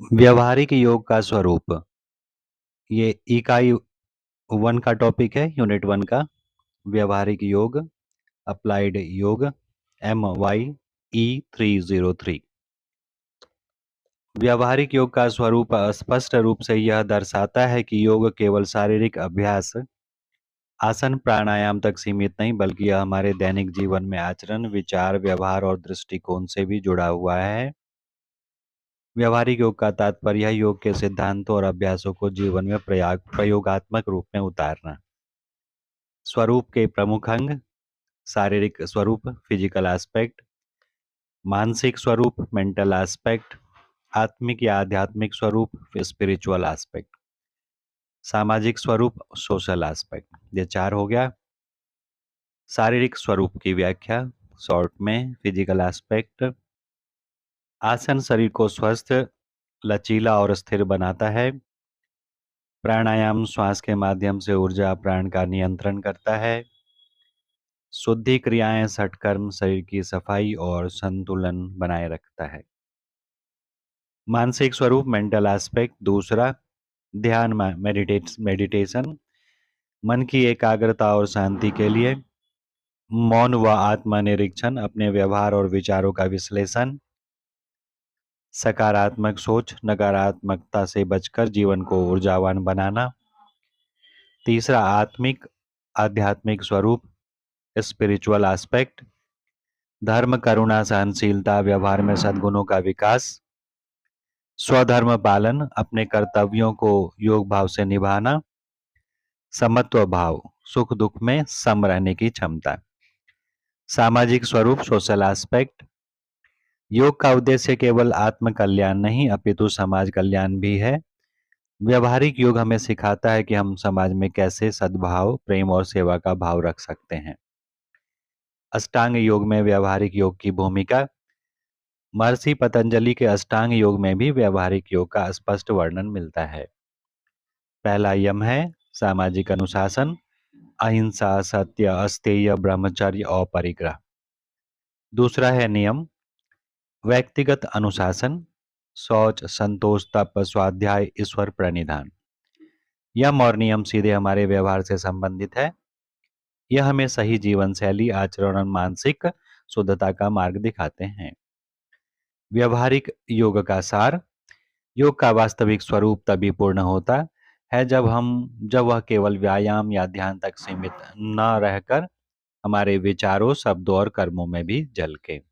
व्यवहारिक योग का स्वरूप। ये इकाई 1 का टॉपिक है, यूनिट 1 का। व्यवहारिक योग, अप्लाइड योग, MYE303। व्यवहारिक योग का स्वरूप स्पष्ट रूप से यह दर्शाता है कि योग केवल शारीरिक अभ्यास, आसन प्राणायाम तक सीमित नहीं, बल्कि यह हमारे दैनिक जीवन में आचरण, विचार, व्यवहार और दृष्टिकोण से भी जुड़ा हुआ है। व्यवहारिक योग का तात्पर्य है योग के सिद्धांतों और अभ्यासों को जीवन में प्रयोगात्मक रूप में उतारना। स्वरूप के प्रमुख अंग: शारीरिक स्वरूप, फिजिकल एस्पेक्ट; मानसिक स्वरूप, मेंटल एस्पेक्ट; आत्मिक या आध्यात्मिक स्वरूप, स्पिरिचुअल एस्पेक्ट; सामाजिक स्वरूप, सोशल एस्पेक्ट। ये 4 हो गया। शारीरिक स्वरूप की व्याख्या शॉर्ट में: फिजिकल एस्पेक्ट, आसन शरीर को स्वस्थ, लचीला और स्थिर बनाता है। प्राणायाम श्वास के माध्यम से ऊर्जा प्राण का नियंत्रण करता है। शुद्धि क्रियाएं सठकर्म शरीर की सफाई और संतुलन बनाए रखता है। मानसिक स्वरूप, मेंटल एस्पेक्ट दूसरा, ध्यान मेडिटेशन, मन की एकाग्रता और शांति के लिए। मौन व आत्मनिरीक्षण, अपने व्यवहार और विचारों का विश्लेषण। सकारात्मक सोच, नकारात्मकता से बचकर जीवन को ऊर्जावान बनाना। तीसरा, आध्यात्मिक स्वरूप, स्पिरिचुअल एस्पेक्ट, धर्म, करुणा, सहनशीलता, व्यवहार में सद्गुणों का विकास। स्वधर्म पालन, अपने कर्तव्यों को योग भाव से निभाना। समत्व भाव, सुख दुख में सम रहने की क्षमता। सामाजिक स्वरूप, सोशल एस्पेक्ट, योग का उद्देश्य केवल आत्म कल्याण नहीं अपितु समाज कल्याण भी है। व्यवहारिक योग हमें सिखाता है कि हम समाज में कैसे सद्भाव, प्रेम और सेवा का भाव रख सकते हैं। अष्टांग योग में व्यवहारिक योग की भूमिका। महर्षि पतंजलि के अष्टांग योग में भी व्यवहारिक योग का स्पष्ट वर्णन मिलता है। पहला यम है सामाजिक अनुशासन, अहिंसा, सत्य, अस्तेय, ब्रह्मचर्य और परिग्रह। दूसरा है नियम, व्यक्तिगत अनुशासन, शौच, संतोष, तप, स्वाध्याय, ईश्वर प्रणिधान। यम और नियम सीधे हमारे व्यवहार से संबंधित है। यह हमें सही जीवन शैली, आचरण और मानसिक शुद्धता का मार्ग दिखाते हैं। व्यवहारिक योग का सार। योग का वास्तविक स्वरूप तभी पूर्ण होता है जब वह केवल व्यायाम या ध्यान तक सीमित न रहकर हमारे विचारों, शब्दों और कर्मों में भी झलके।